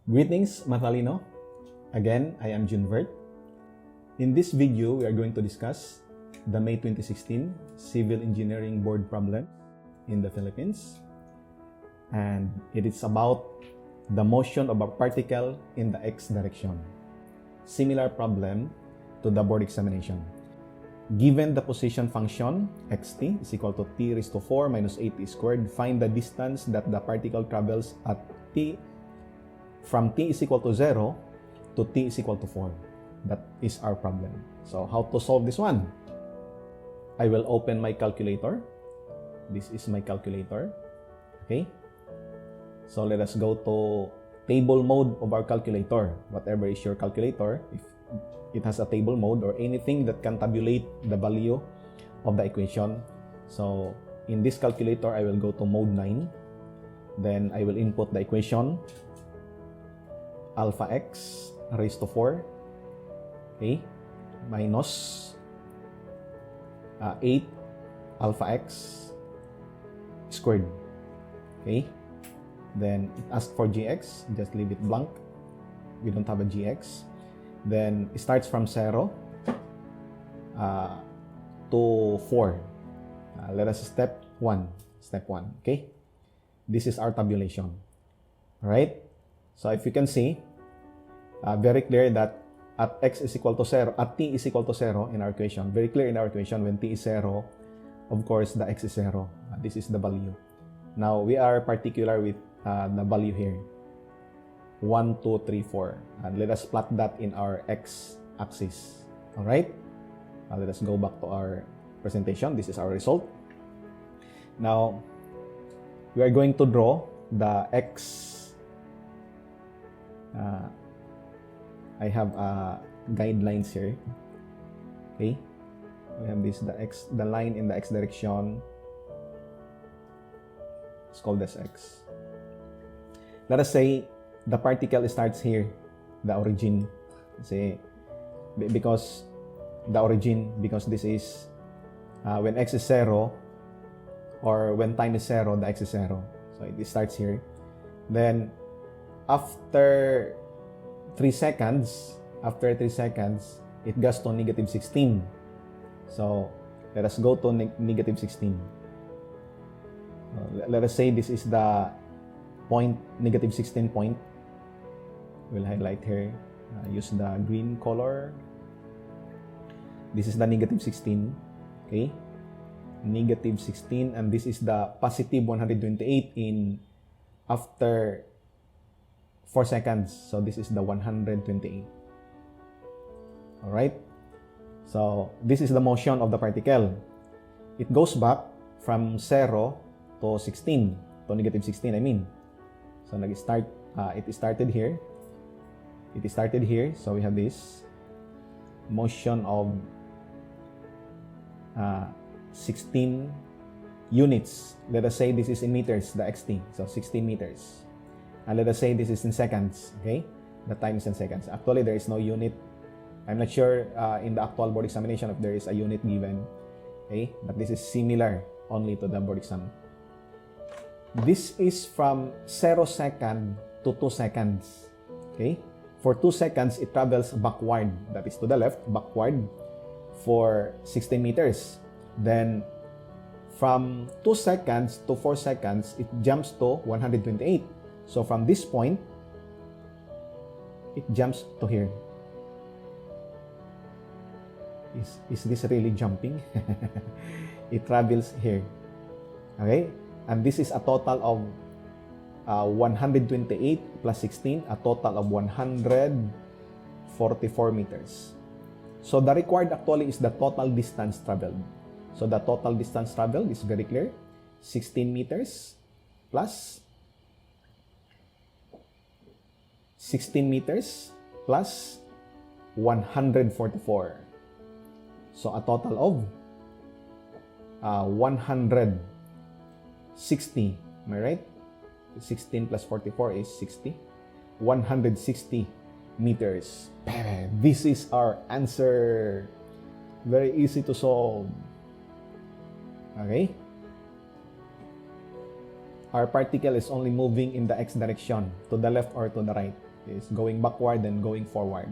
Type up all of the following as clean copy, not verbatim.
Greetings, Matalino. Again, I am Junvert. In this video, we are going to discuss the May 2016 Civil Engineering Board problem in the Philippines. And it is about the motion of a particle in the x direction. Similar problem to the board examination. Given the position function xt is equal to t raised to 4 minus 8t squared, find the distance that the particle travels at t from t is equal to 0 to t is equal to 4. That is our problem. So how to solve this one? I will open my calculator. This is my calculator. Okay. So let us go to table mode of our calculator. Whatever is your calculator, if it has a table mode or anything that can tabulate the value of the equation. So in this calculator, I will go to mode 9. Then I will input the equation alpha x raised to 4, okay, minus 8 alpha x squared, okay. Then it asks for gx, just leave it blank, we don't have a gx. Then it starts from 0 to 4. Let us step 1, okay. This is our tabulation, all right. So if you can see, very clear that at x is equal to 0, at t is equal to 0 in our equation. Very clear in our equation, when t is 0, of course, the x is 0. This is the value. Now, we are particular with the value here. 1, 2, 3, 4. And let us plot that in our x-axis. Alright? Let us go back to our presentation. This is our result. Now, we are going to draw the x. I have guidelines here. Okay, we have this the line in the x direction. Let's call this x. Let us say the particle starts here, the origin. Say because this is when x is 0 or when time is 0, the x is 0. So it starts here. Then after 3 seconds, it goes to negative 16. So let us go to negative 16. Let us say this is the point, negative 16 point. We'll highlight here. Use the green color. This is the negative 16. Okay, negative 16, and this is the positive 128 in after 4 seconds. So this is the 128. All right. So this is the motion of the particle. It goes back from 0 to 16, to negative 16, I mean. So it started here. It started here. So we have this motion of 16 units. Let us say this is in meters, the xt. So 16 meters. And let us say this is in seconds, okay? The time is in seconds. Actually, there is no unit. I'm not sure in the actual board examination if there is a unit given, okay? But this is similar only to the board exam. This is from 0 second to 2 seconds, okay? For 2 seconds, it travels backward, that is to the left, backward, for 16 meters. Then, from 2 seconds to 4 seconds, it jumps to 128. So from this point, it jumps to here. Is this really jumping? It travels here. Okay? And this is a total of 128 plus 16, a total of 144 meters. So the required actually is the total distance traveled. So the total distance traveled is very clear. 16 meters plus 16 meters plus 144. So a total of 160. Am I right? 16 plus 44 is 60. 160 meters. This is our answer. Very easy to solve. Okay? Our particle is only moving in the x direction, to the left or to the right. is going backward and going forward.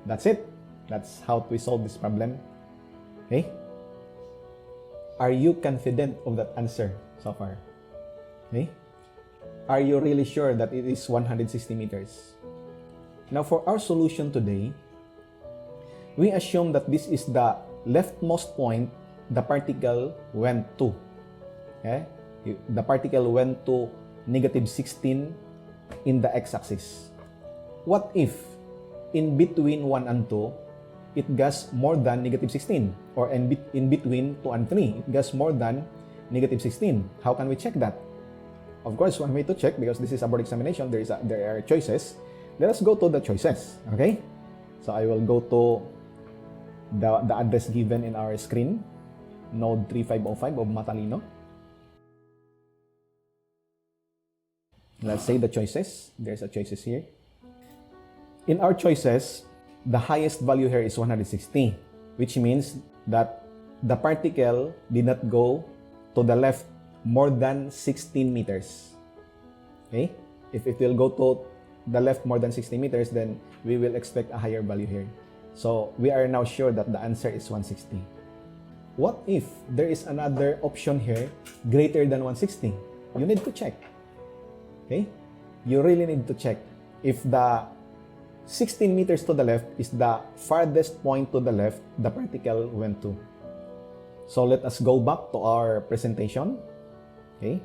That's it. That's how we solve this problem. Okay? Are you confident of that answer so far? Okay? Are you really sure that it is 160 meters? Now, for our solution today, we assume that this is the leftmost point the particle went to. Okay? The particle went to negative 16 in the x-axis. What if in between 1 and 2, it goes more than negative 16? Or in between 2 and 3, it goes more than negative 16? How can we check that? Of course, one way to check, because this is a board examination, there are choices. Let us go to the choices, okay? So I will go to the address given in our screen, node 3505 of Matalino. Let's say the choices. There's a choices here. In our choices, the highest value here is 160, which means that the particle did not go to the left more than 16 meters. Okay? If it will go to the left more than 16 meters, then we will expect a higher value here. So we are now sure that the answer is 160. What if there is another option here greater than 160? You need to check. Okay? You really need to check if the 16 meters to the left is the farthest point to the left the particle went to. So let us go back to our presentation. Okay?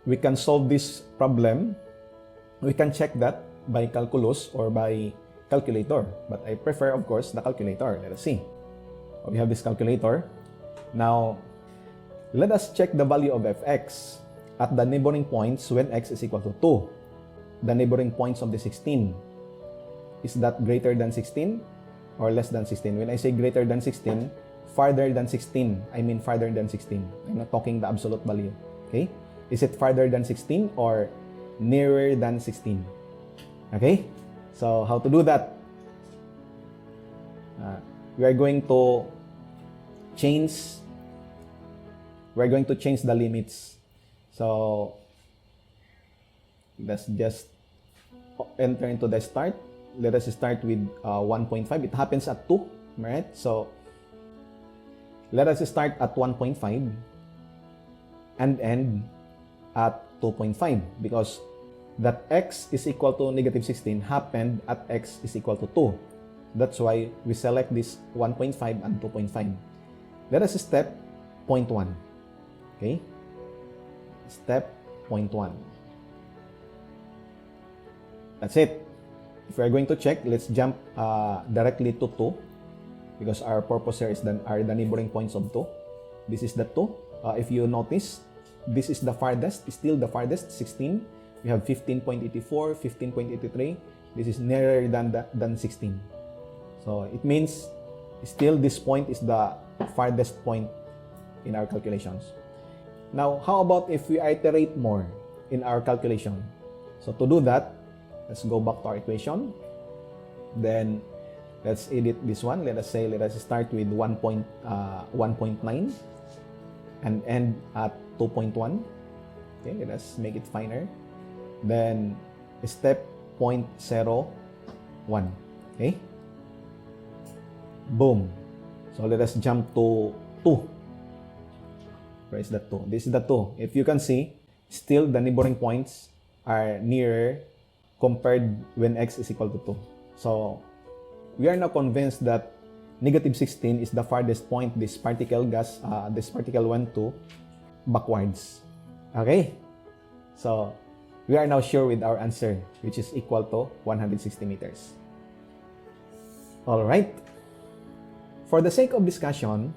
We can solve this problem. We can check that by calculus or by calculator. But I prefer, of course, the calculator. Let us see. We have this calculator. Now, let us check the value of fx at the neighboring points when x is equal to 2. The neighboring points of the 16. Is that greater than 16 or less than 16? When I say greater than 16, farther than 16. I mean farther than 16. I'm not talking the absolute value. Okay? Is it farther than 16 or nearer than 16? Okay? So, how to do that? We are going to change the limits. So, let's just enter into the start. Let us start with 1.5. It happens at 2, right? So, let us start at 1.5 and end at 2.5 because that x is equal to negative 16 happened at x is equal to 2. That's why we select this 1.5 and 2.5. Let us step 0.1. Okay? Step 0.1. That's it. If we are going to check, let's jump directly to 2 because our purpose here is are the neighboring points of 2. This is the 2. If you notice, this is the farthest, still the farthest, 16. We have 15.84, 15.83. This is nearer than 16. So it means still this point is the farthest point in our calculations. Now, how about if we iterate more in our calculation? So to do that, let's go back to our equation. Then let's edit this one. Let us start with 1.9 and end at 2.1. Okay, let us make it finer. Then step 0.01. Okay. Boom. So let us jump to 2. Where is that 2? This is the 2. If you can see, still the neighboring points are nearer compared when x is equal to 2. So we are now convinced that negative 16 is the farthest point this particle went to backwards. Okay? So we are now sure with our answer, which is equal to 160 meters. All right. For the sake of discussion,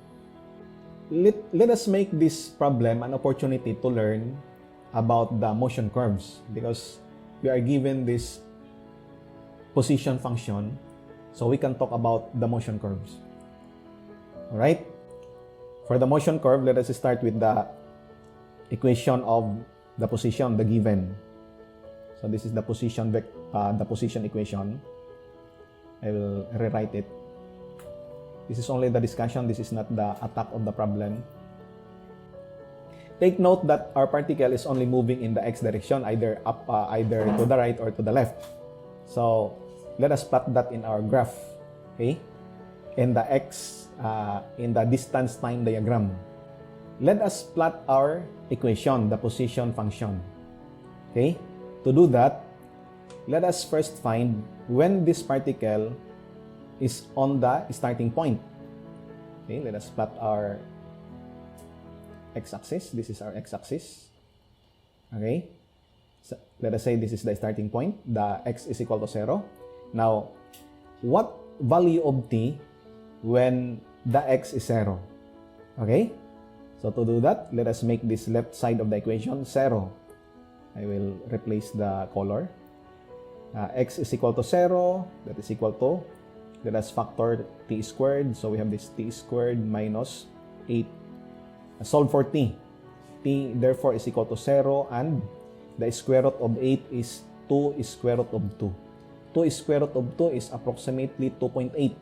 let us make this problem an opportunity to learn about the motion curves because we are given this position function, so we can talk about the motion curves. All right? For the motion curve, let us start with the equation of the position, the given. So this is the position equation. I will rewrite it. This is only the discussion. This is not the attack of the problem. Take note that our particle is only moving in the x direction, either up, either to the right or to the left. So let us plot that in our graph, okay? In the x, in the distance time diagram. Let us plot our equation, the position function. Okay? To do that, let us first find when this particle is on the starting point. Okay, let us plot our x-axis. This is our x-axis. Okay? So let us say this is the starting point. The x is equal to 0. Now, what value of t when the x is 0? Okay? So to do that, let us make this left side of the equation 0. I will replace the color. X is equal to 0. That is equal to, let us factor t squared. So we have this t squared minus 8. Solve for t. T therefore is equal to 0, and the square root of 8 is 2 square root of 2. 2 square root of 2 is approximately 2.8.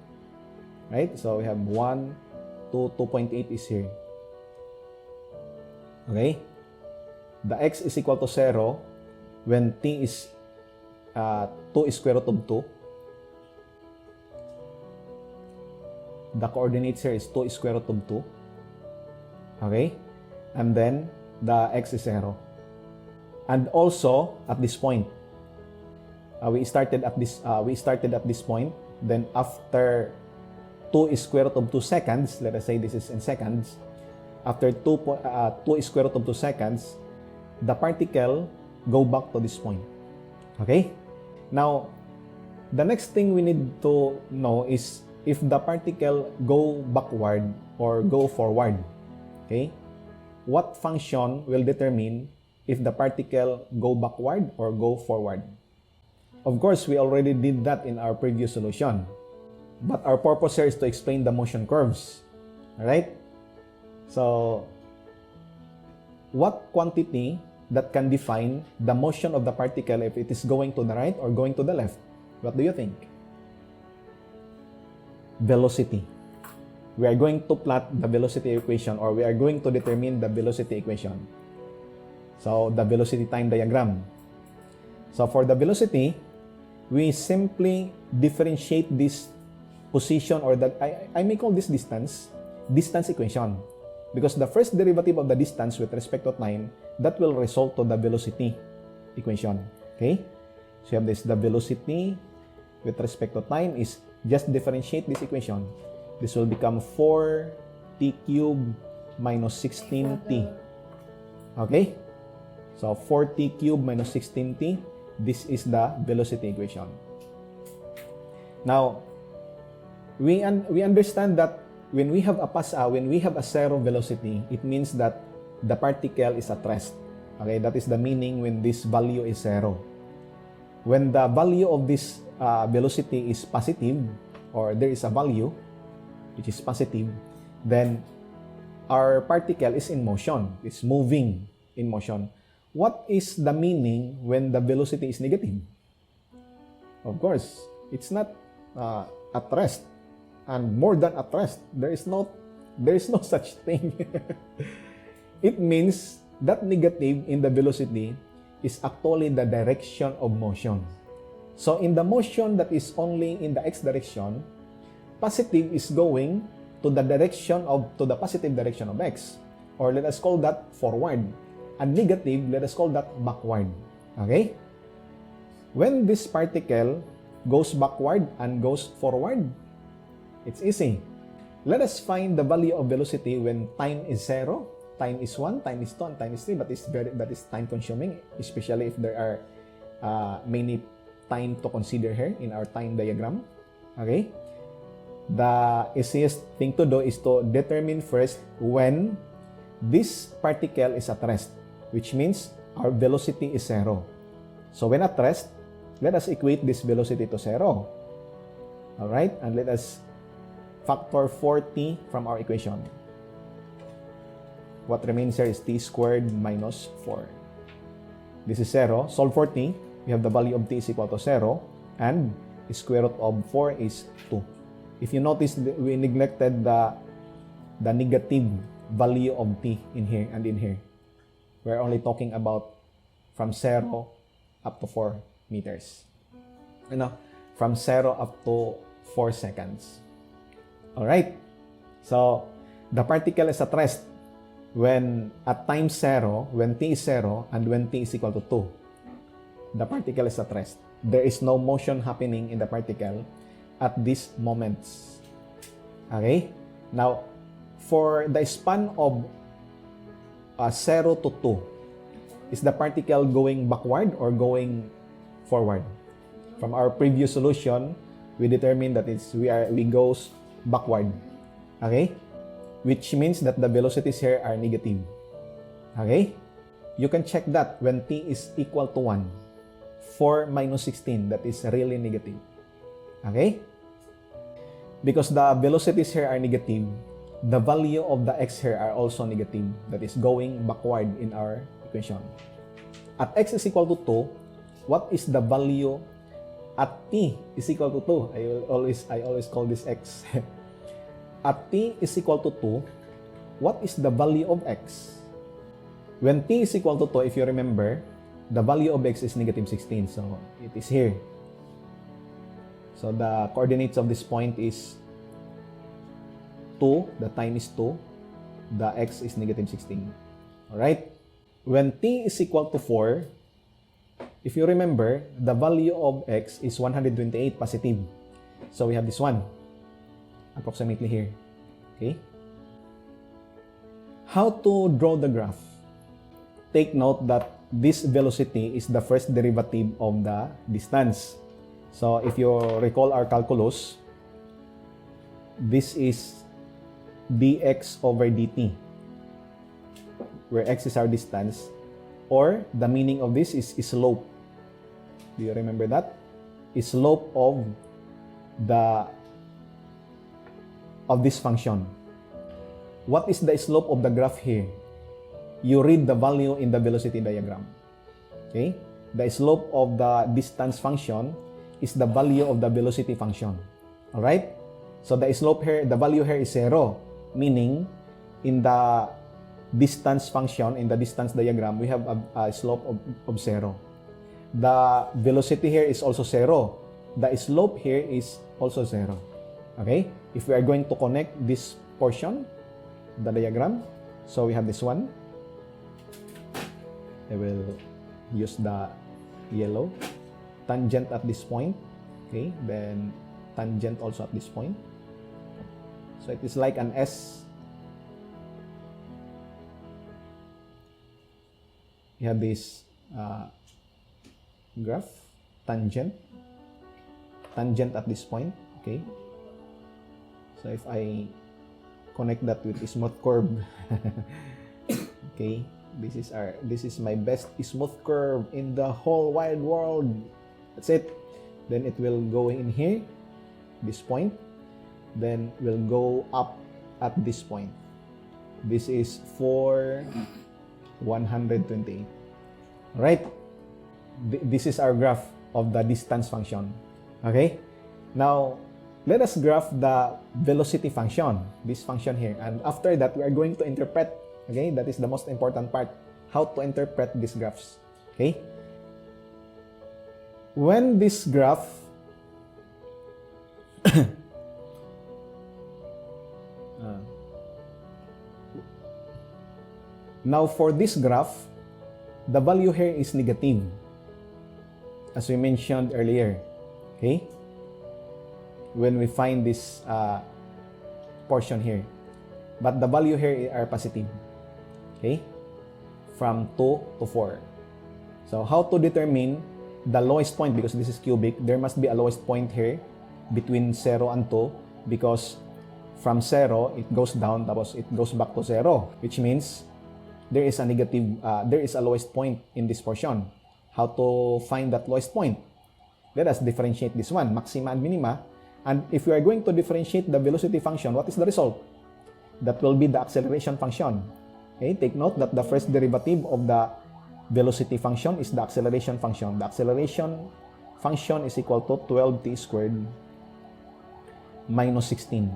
Right? So we have 1, 2, 2.8 is here. Okay? The x is equal to 0 when t is 2 square root of 2. The coordinates here is 2 square root of 2. Okay? And then the x is 0. And also at this point, we started at this point. Then after 2 square root of 2 seconds, let us say this is in seconds. After 2 square root of 2 seconds, the particle go back to this point. Okay? Now, the next thing we need to know is if the particle go backward or go forward. Okay? What function will determine if the particle go backward or go forward? Of course, we already did that in our previous solution. But our purpose here is to explain the motion curves. Alright? So, what quantity that can define the motion of the particle if it is going to the right or going to the left? What do you think? Velocity. We are going to plot the velocity equation, or we are going to determine the velocity equation. So, the velocity time diagram. So, for the velocity, we simply differentiate this position, or I may call this distance equation. Because the first derivative of the distance with respect to time, that will result to the velocity equation. Okay? So you have this, the velocity with respect to time is, just differentiate this equation. This will become 4t cubed minus 16t. Okay? So 4t cubed minus 16t, this is the velocity equation. Now, we understand that when we have a zero velocity, it means that the particle is at rest. Okay, that is the meaning when this value is 0. When the value of this velocity is positive, or there is a value which is positive, then our particle is in motion. It's moving in motion. What is the meaning when the velocity is negative? Of course, it's not at rest. And more than at rest, there is no such thing. It means that negative in the velocity is actually the direction of motion. So in the motion that is only in the x direction, positive is going to the positive direction of x, or let us call that forward, and negative, let us call that backward. Okay? When this particle goes backward and goes forward, it's easy. Let us find the value of velocity when time is 0, time is 1, time is 2, and time is 3, but it's time consuming, especially if there are many time to consider here in our time diagram. Okay? The easiest thing to do is to determine first when this particle is at rest, which means our velocity is 0. So when at rest, let us equate this velocity to 0. Alright? And let us factor 4t from our equation. What remains here is t squared minus 4. This is 0. Solve for t. We have the value of t is equal to 0. And the square root of 4 is 2. If you notice, we neglected the negative value of t in here and in here. we're only talking about from 0 up to 4 meters. From 0 up to 4 seconds. Alright? So, the particle is at rest when at time 0, when t is 0, and when t is equal to 2. The particle is at rest. There is no motion happening in the particle at these moments. Okay? Now, for the span of 0 to 2, is the particle going backward or going forward? From our previous solution, we determined that we goes backward. Okay? Which means that the velocities here are negative. Okay? You can check that when t is equal to 1. 4 minus 16, that is really negative. Okay? Because the velocities here are negative, the value of the x here are also negative. That is going backward in our equation. At x is equal to 2, what is the value at t is equal to 2? I always call this x. At t is equal to 2, what is the value of x? When t is equal to 2, if you remember, the value of x is negative 16. So, it is here. So, the coordinates of this point is 2, the time is 2, the x is negative 16. Alright? When t is equal to 4, if you remember, the value of x is 128 positive. So, we have this one, approximately here. Okay? How to draw the graph? Take note that this velocity is the first derivative of the distance. So, if you recall our calculus, this is dx over dt, where x is our distance, or the meaning of this is slope. Do you remember that? Slope of this function. What is the slope of the graph here? You read the value in the velocity diagram. Okay? The slope of the distance function is the value of the velocity function. Alright? So the slope here, the value here is 0, meaning in the distance function, in the distance diagram, we have a slope of 0. The velocity here is also 0. The slope here is also 0. Okay? If we are going to connect this portion, the diagram, so we have this one. I will use the yellow. Tangent at this point. Okay? Then tangent also at this point. So it is like an S. You have this graph, tangent at this point. Okay? So if I connect that with a smooth curve, okay, this is my best smooth curve in the whole wide world. That's it. Then it will go in here, this point. Then will go up at this point. This is for 128. Right? This is our graph of the distance function. Okay? Now, let us graph the velocity function, this function here. And after that, we are going to interpret. Okay? That is the most important part. How to interpret these graphs. Okay? When this graph now for this graph, the value here is negative, as we mentioned earlier. Okay? When we find this portion here. But the value here are positive. Okay? From 2 to 4. So how to determine the lowest point? Because this is cubic, there must be a lowest point here between 0 and 2, because from 0, it goes down, tapos it goes back to 0, which means there is a negative, there is a lowest point in this portion. How to find that lowest point? Let us differentiate this one, maxima and minima. And if we are going to differentiate the velocity function, what is the result? That will be the acceleration function. Okay? Take note that the first derivative of the velocity function is the acceleration function. The acceleration function is equal to 12t squared minus 16.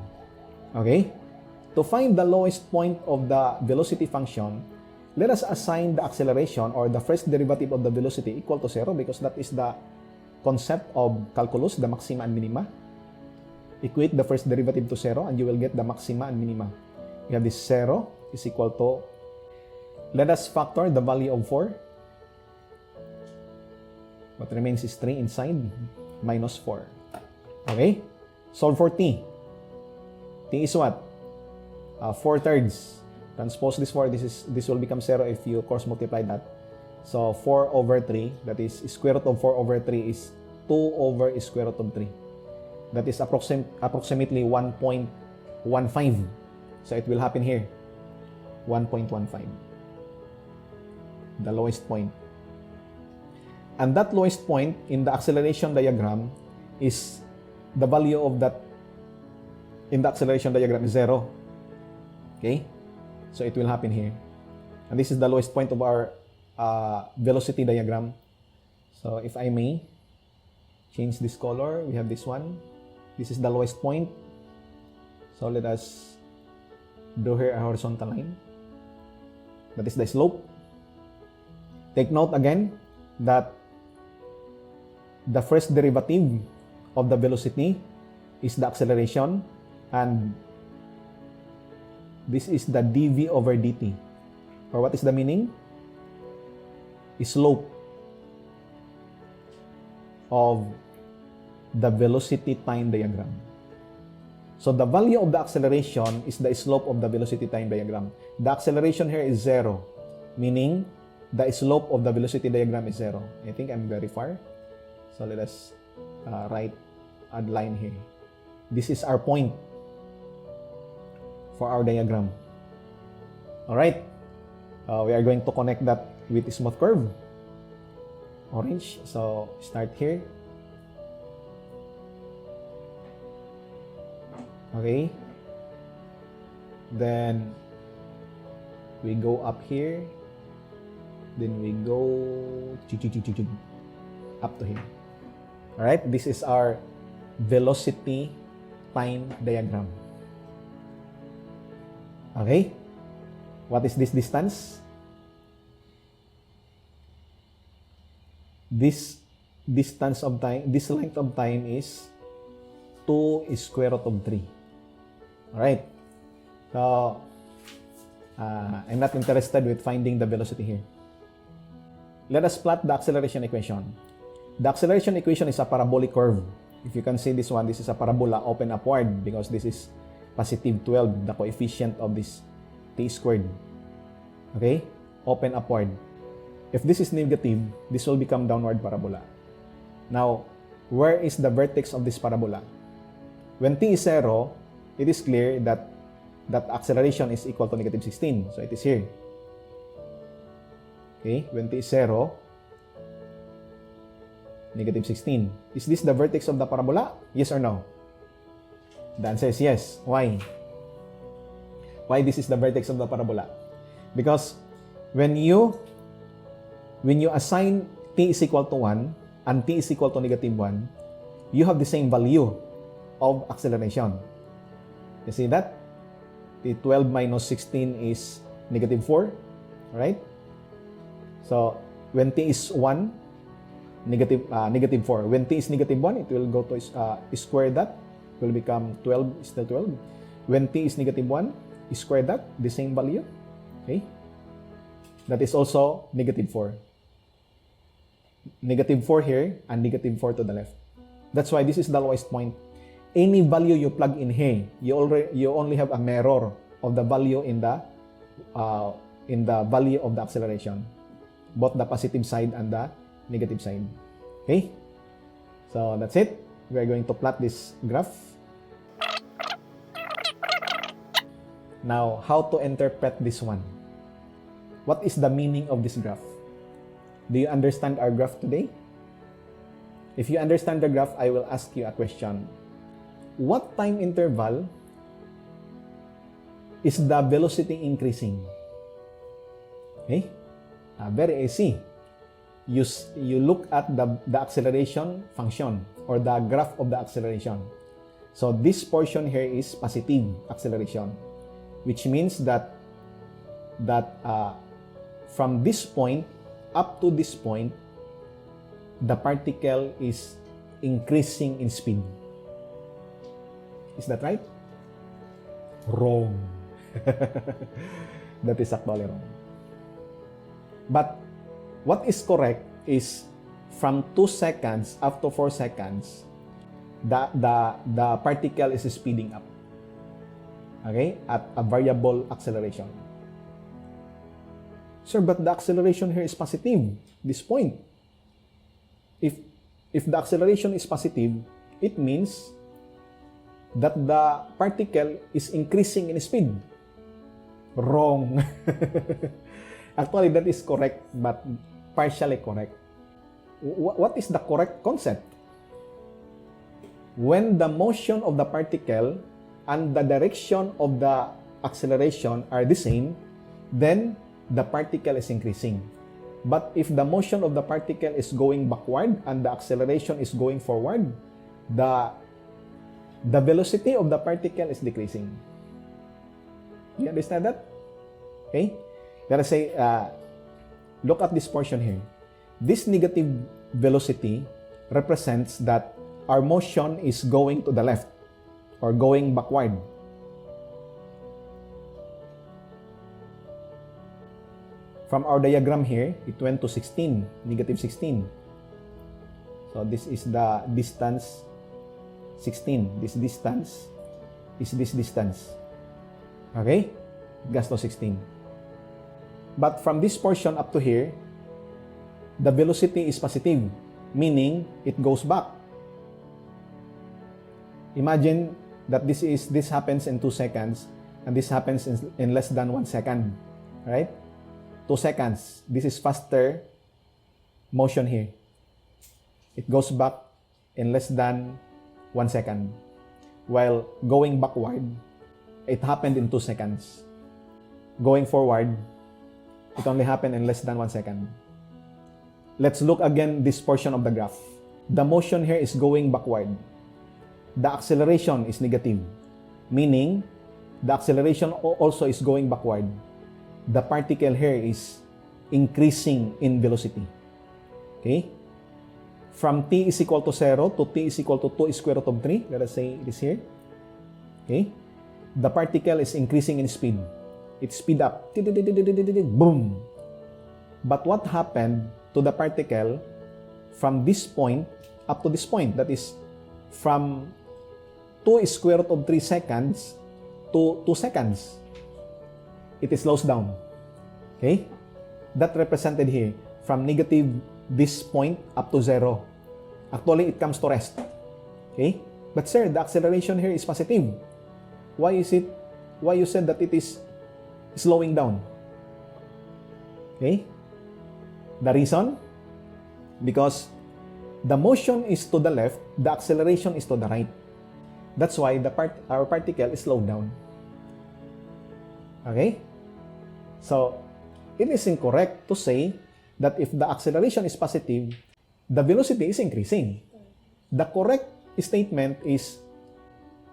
Okay? To find the lowest point of the velocity function, let us assign the acceleration or the first derivative of the velocity equal to 0 because that is the concept of calculus, the maxima and minima. Equate the first derivative to 0 and you will get the maxima and minima. You have this 0 is equal to, let us factor the value of 4. What remains is 3 inside minus 4. Okay? Solve for t. T is what? 4/3. Transpose this 4. This will become 0 if you cross multiply that. So 4 over 3, that is square root of 4 over 3 is 2 over square root of 3. That is approximately 1.15. So it will happen here. 1.15. The lowest point. And that lowest point in the acceleration diagram is the value of that in the acceleration diagram is 0. Okay? So it will happen here. And this is the lowest point of our velocity diagram. So if I may change this color, we have this one. This is the lowest point. So let us do here a horizontal line. That is the slope. Take note again that the first derivative of the velocity is the acceleration, and this is the dv over dt. Or what is the meaning? Slope of the velocity time diagram. So the value of the acceleration is the slope of the velocity time diagram. The acceleration here is 0, meaning the slope of the velocity diagram is 0. I think I'm very far. So let us write a line here. This is our point for our diagram. Alright. We are going to connect that with a smooth curve. Orange. So start here. Okay. Then we go up here. Then we go up to here. Alright, this is our velocity time diagram. Okay? What is this distance? This distance of time, this length of time is 2 square root of 3. Alright? So, I'm not interested with finding the velocity here. Let us plot the acceleration equation. The acceleration equation is a parabolic curve. If you can see this one, this is a parabola open upward because this is positive 12, the coefficient of this t squared. Okay? Open upward. If this is negative, this will become downward parabola. Now, where is the vertex of this parabola? When t is 0, it is clear that acceleration is equal to negative 16. So it is here. Okay? When t is 0, negative 16. Is this the vertex of the parabola? Yes or no? The answer is yes. Why? Why this is the vertex of the parabola? Because when you assign t is equal to 1 and t is equal to negative 1, you have the same value of acceleration. You see that? The 12 minus 16 is negative 4. Alright? So, when t is 1, negative 4. When t is negative 1, it will go to square that. It will become 12, still 12. When t is negative 1, square that, the same value. Okay? That is also negative 4. Negative 4 here and negative 4 to the left. That's why this is the lowest point. Any value you plug in here, you only have a mirror of the value in the value of the acceleration, both the positive side and the negative side. Okay? So that's it. We are going to plot this graph. Now, how to interpret this one? What is the meaning of this graph? Do you understand our graph today? If you understand the graph, I will ask you a question. What time interval is the velocity increasing? Okay? Very easy. You look at the acceleration function or the graph of the acceleration. So this portion here is positive acceleration, which means that from this point up to this point, the particle is increasing in speed. Is that right? Wrong. That is actually wrong. But what is correct is from 2 seconds up to 4 seconds, the particle is speeding up. Okay? At a variable acceleration. Sir, but the acceleration here is positive. This point. If the acceleration is positive, it means that the particle is increasing in speed. Wrong. Actually, that is correct, but partially correct. What is the correct concept? When the motion of the particle and the direction of the acceleration are the same, then the particle is increasing. But if the motion of the particle is going backward and the acceleration is going forward, the velocity of the particle is decreasing. You understand that? Okay? Let us say, look at this portion here. This negative velocity represents that our motion is going to the left or going backward. From our diagram here, it went to 16, negative 16. So this is the distance 16. This distance is this distance. Okay? It goes to 16. But from this portion up to here, the velocity is positive, meaning it goes back. Imagine that this happens in 2 seconds and this happens in less than 1 second, right? 2 seconds. This is faster motion here. It goes back in less than 1 second. While going backward, it happened in 2 seconds. Going forward, it only happened in less than 1 second. Let's look again this portion of the graph. The motion here is going backward. The acceleration is negative, meaning the acceleration also is going backward. The particle here is increasing in velocity. Okay? From t is equal to 0 to t is equal to 2 square root of 3, let us say it is here. Okay? The particle is increasing in speed. It speed up. Boom! But what happened to the particle from this point up to this point? That is from 2 square root of 3 seconds to 2 seconds. It slows down. Okay? That represented here from negative this point up to 0. Actually, it comes to rest. Okay? But sir, the acceleration here is positive. Why you said that it is slowing down? Okay? The reason? Because the motion is to the left, the acceleration is to the right. That's why our particle is slowed down. Okay? So, it is incorrect to say that if the acceleration is positive, the velocity is increasing. The correct statement is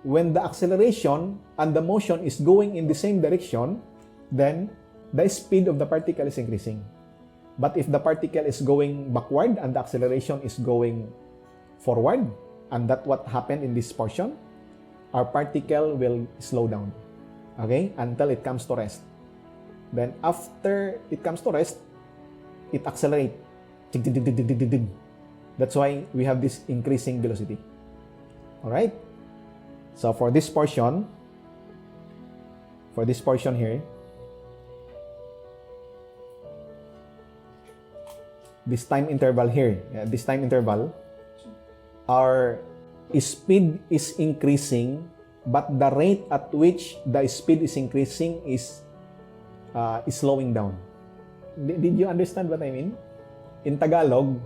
when the acceleration and the motion is going in the same direction, then the speed of the particle is increasing. But if the particle is going backward and the acceleration is going forward, and that's what happened in this portion, our particle will slow down. Okay? Until it comes to rest. Then after it comes to rest, it accelerates. That's why we have this increasing velocity. Alright? So for this portion here, this time interval here, our speed is increasing, but the rate at which the speed is increasing is slowing down. Did you understand what I mean? In Tagalog,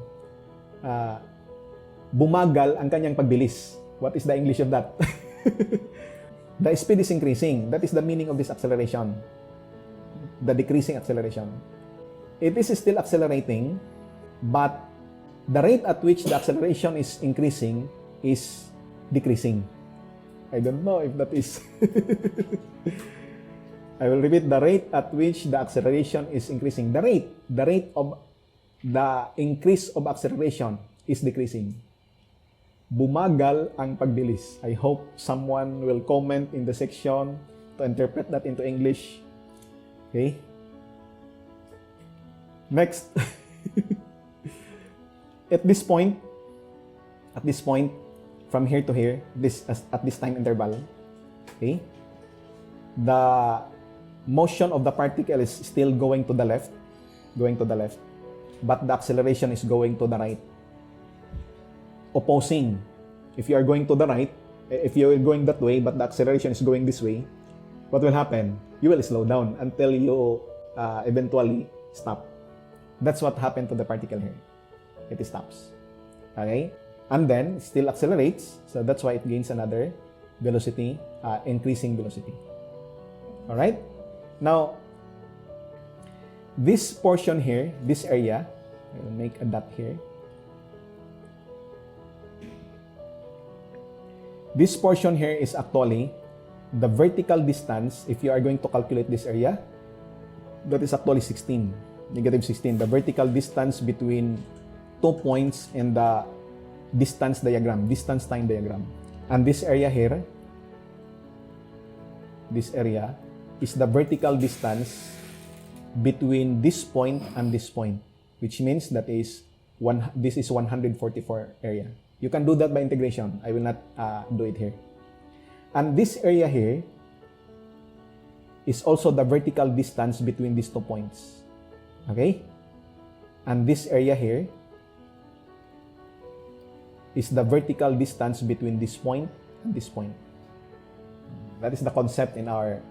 bumagal ang kanyang pagbilis. What is the English of that? The speed is increasing. That is the meaning of this acceleration. The decreasing acceleration. It is still accelerating, but the rate at which the acceleration is increasing is decreasing. I don't know if that is I will repeat, the rate at which the acceleration is increasing. The rate of the increase of acceleration is decreasing. Bumagal ang pagbilis. I hope someone will comment in the section to interpret that into English. Okay? Next. At this point, from here to here, at this time interval, okay, the motion of the particle is still going to the left, but the acceleration is going to the right. Opposing. If you are going to the right, if you are going that way, but the acceleration is going this way, what will happen? You will slow down until you eventually stop. That's what happened to the particle here. It stops. Okay? And then, still accelerates. So that's why it gains another velocity, increasing velocity. Alright? Now, this portion here, this area, I will make a dot here. This portion here is actually the vertical distance. If you are going to calculate this area, that is actually 16, negative 16. The vertical distance between 2 points in the distance diagram, distance time diagram. And this area here, this area is the vertical distance between this point and this point, which means that this is 144 area. You can do that by integration. I will not do it here. And this area here is also the vertical distance between these 2 points. Okay? And this area here is the vertical distance between this point and this point. That is the concept in our,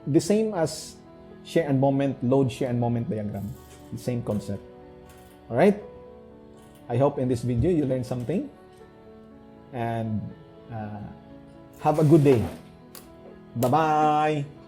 the same as shear and moment, load, shear and moment diagram. The same concept. Alright? I hope in this video you learned something. And have a good day. Bye-bye!